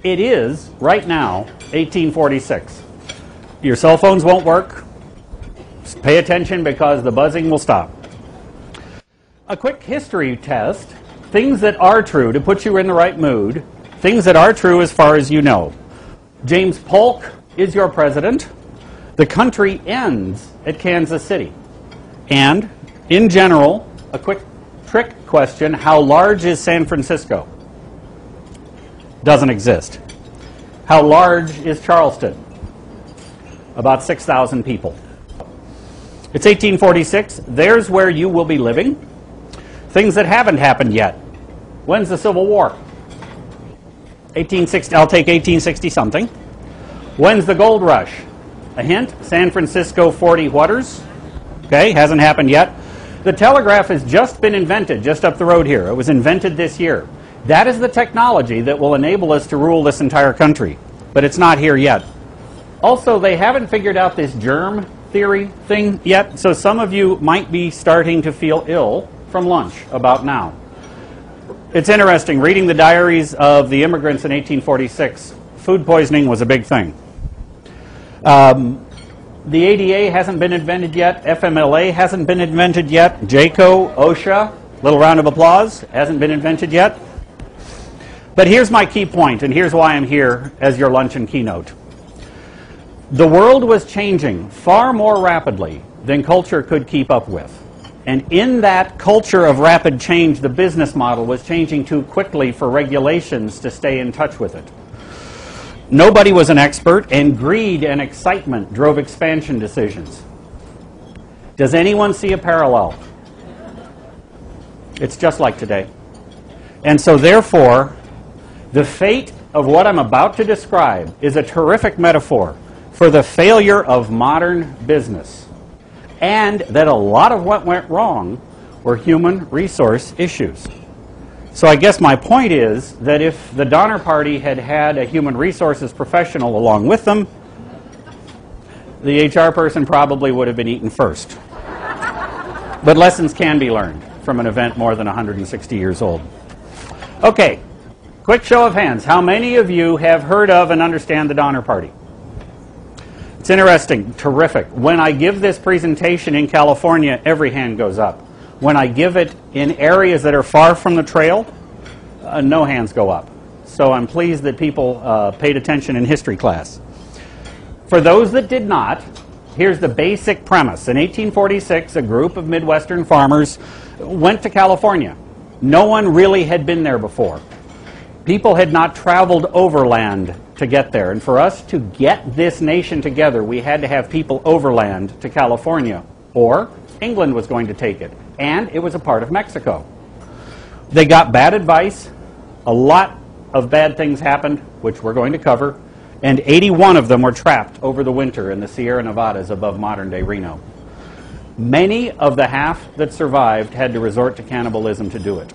It is, right now, 1846. Your cell phones won't work. Just pay attention because the buzzing will stop. A quick history test. Things that are true to put you in the right mood. Things that are true as far as you know. James Polk is your president. The country ends at Kansas City. And, in general, a quick trick question, how large is San Francisco? Doesn't exist. How large is Charleston? About 6,000 people. It's 1846. There's where you will be living. Things that haven't happened yet. When's the Civil War? 1860. I'll take 1860 something. When's the gold rush? A hint, San Francisco 40 whaters. Okay, hasn't happened yet. The telegraph has just been invented, just up the road here. It was invented this year. That is the technology that will enable us to rule this entire country. But it's not here yet. Also, they haven't figured out this germ theory thing yet, so some of you might be starting to feel ill from lunch about now. It's interesting, reading the diaries of the immigrants in 1846, food poisoning was a big thing. The ADA hasn't been invented yet. FMLA hasn't been invented yet. JACO, OSHA, little round of applause, hasn't been invented yet. But here's my key point, and here's why I'm here as your luncheon keynote. The world was changing far more rapidly than culture could keep up with. And in that culture of rapid change, the business model was changing too quickly for regulations to stay in touch with it. Nobody was an expert, and greed and excitement drove expansion decisions. Does anyone see a parallel? It's just like today. And so therefore, the fate of what I'm about to describe is a terrific metaphor for the failure of modern business, and that a lot of what went wrong were human resource issues. So I guess my point is that if the Donner Party had had a human resources professional along with them, the HR person probably would have been eaten first. But lessons can be learned from an event more than 160 years old. Okay, quick show of hands. How many of you have heard of and understand the Donner Party? It's interesting, terrific. When I give this presentation in California, every hand goes up. When I give it in areas that are far from the trail, no hands go up. So I'm pleased that people paid attention in history class. For those that did not, here's the basic premise. In 1846, a group of Midwestern farmers went to California. No one really had been there before. People had not traveled overland to get there. And for us to get this nation together, we had to have people overland to California, or England was going to take it. And it was a part of Mexico. They got bad advice. A lot of bad things happened, which we're going to cover. And 81 of them were trapped over the winter in the Sierra Nevadas above modern-day Reno. Many of the half that survived had to resort to cannibalism to do it.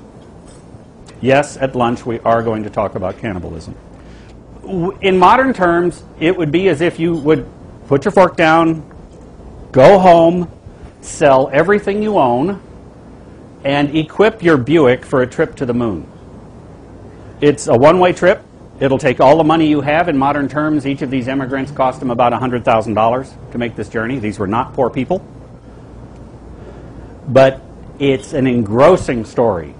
Yes, at lunch we are going to talk about cannibalism. In modern terms, it would be as if you would put your fork down, go home, sell everything you own, and equip your Buick for a trip to the moon. It's a one-way trip. It'll take all the money you have. In modern terms, each of these immigrants cost them about $100,000 to make this journey. These were not poor people. But it's an engrossing story.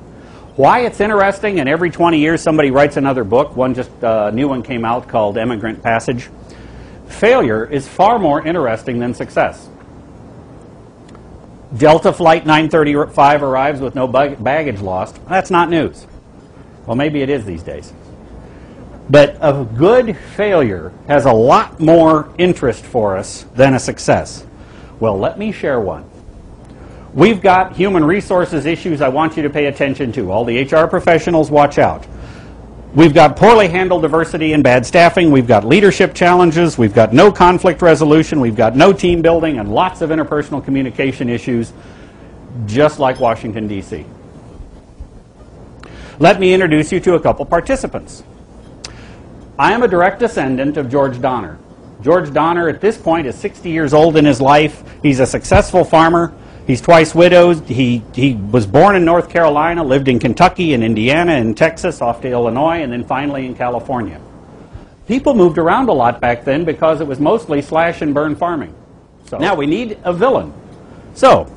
Why it's interesting, and every 20 years somebody writes another book. A new one came out called Emigrant Passage. Failure is far more interesting than success. Delta Flight 935 arrives with no baggage lost. That's not news. Well, maybe it is these days. But a good failure has a lot more interest for us than a success. Well, let me share one. We've got human resources issues I want you to pay attention to. All the HR professionals, watch out. We've got poorly handled diversity and bad staffing. We've got leadership challenges. We've got no conflict resolution. We've got no team building and lots of interpersonal communication issues, just like Washington, D.C. Let me introduce you to a couple participants. I am a direct descendant of George Donner. George Donner, at this point, is 60 years old in his life. He's a successful farmer. He's twice widowed. He was born in North Carolina, lived in Kentucky and Indiana and Texas, off to Illinois, and then finally in California. People moved around a lot back then because it was mostly slash and burn farming. So now we need a villain. So,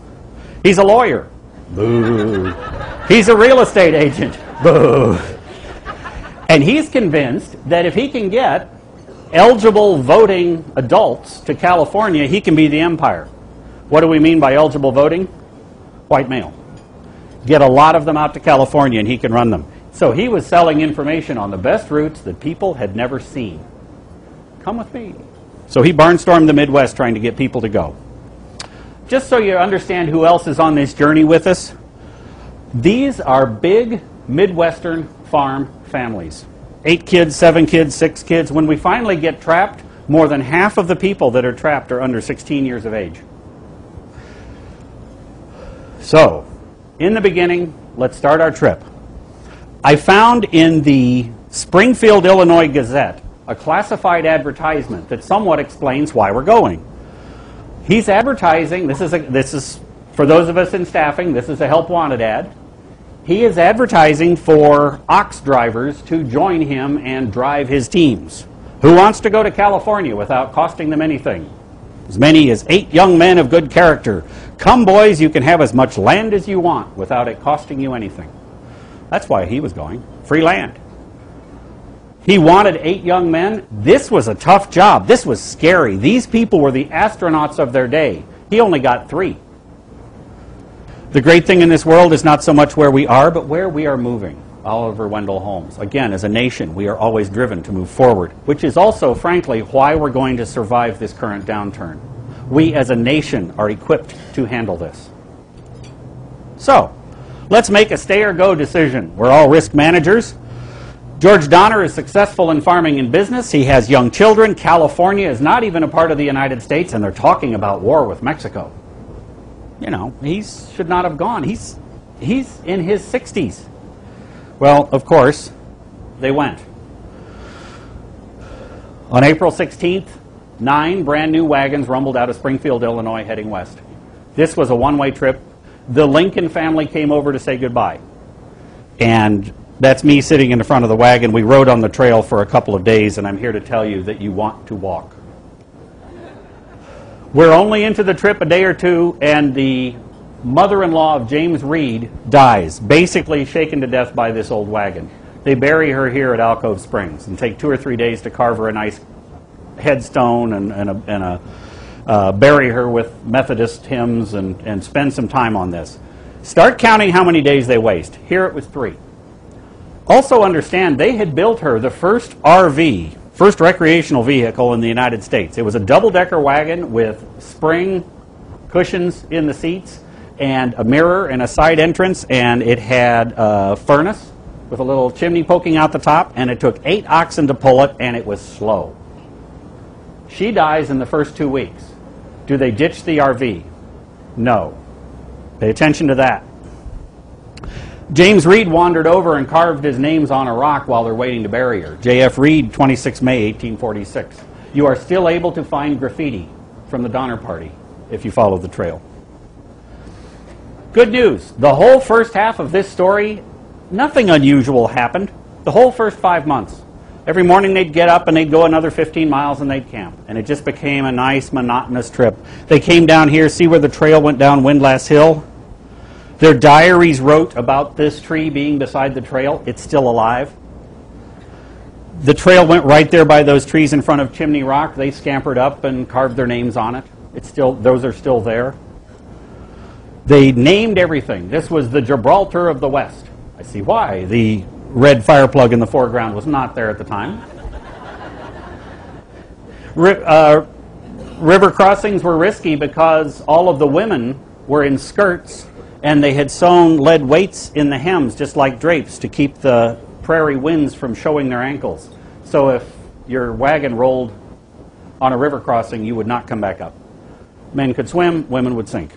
he's a lawyer. Boo. He's a real estate agent. Boo. And he's convinced that if he can get eligible voting adults to California, he can be the empire. What do we mean by eligible voting? White male. Get a lot of them out to California and he can run them. So he was selling information on the best routes that people had never seen. Come with me. So he barnstormed the Midwest trying to get people to go. Just so you understand who else is on this journey with us, these are big Midwestern farm families. 8 kids, 7 kids, 6 kids. When we finally get trapped, more than half of the people that are trapped are under 16 years of age. So, in the beginning, let's start our trip. I found in the Springfield, Illinois Gazette a classified advertisement that somewhat explains why we're going. He's advertising, this is for those of us in staffing, this is a help wanted ad. He is advertising for ox drivers to join him and drive his teams. Who wants to go to California without costing them anything? As many as 8 young men of good character. Come, boys, you can have as much land as you want without it costing you anything. That's why he was going. Free land. He wanted 8 young men. This was a tough job. This was scary. These people were the astronauts of their day. He only got 3. The great thing in this world is not so much where we are, but where we are moving. Oliver Wendell Holmes. Again, as a nation, we are always driven to move forward, which is also, frankly, why we're going to survive this current downturn. We, as a nation, are equipped to handle this. So, let's make a stay or go decision. We're all risk managers. George Donner is successful in farming and business. He has young children. California is not even a part of the United States, and they're talking about war with Mexico. You know, he should not have gone. He's in his 60s. Well, of course, they went. On April 16th, 9 brand new wagons rumbled out of Springfield, Illinois, heading west. This was a one-way trip. The Lincoln family came over to say goodbye. And that's me sitting in the front of the wagon. We rode on the trail for a couple of days, and I'm here to tell you that you want to walk. We're only into the trip a day or two, and the mother-in-law of James Reed dies, basically shaken to death by this old wagon. They bury her here at Alcove Springs and take 2 or 3 days to carve her a nice headstone and bury her with Methodist hymns and spend some time on this. Start counting how many days they waste. Here it was 3. Also understand, they had built her the first RV, first recreational vehicle in the United States. It was a double-decker wagon with spring cushions in the seats and a mirror and a side entrance, and it had a furnace with a little chimney poking out the top, and it took 8 oxen to pull it, and it was slow. She dies in the first 2 weeks. Do they ditch the RV? No. Pay attention to that. James Reed wandered over and carved his names on a rock while they're waiting to bury her. J.F. Reed, 26 May 1846. You are still able to find graffiti from the Donner Party if you follow the trail. Good news. The whole first half of this story, nothing unusual happened. The whole first 5 months. Every morning they'd get up and they'd go another 15 miles and they'd camp. And it just became a nice, monotonous trip. They came down here, see where the trail went down Windlass Hill? Their diaries wrote about this tree being beside the trail. It's still alive. The trail went right there by those trees in front of Chimney Rock. They scampered up and carved their names on it. Those are still there. They named everything. This was the Gibraltar of the West. I see why the red fire plug in the foreground was not there at the time. River crossings were risky because all of the women were in skirts, and they had sewn lead weights in the hems, just like drapes, to keep the prairie winds from showing their ankles. So if your wagon rolled on a river crossing, you would not come back up. Men could swim, women would sink.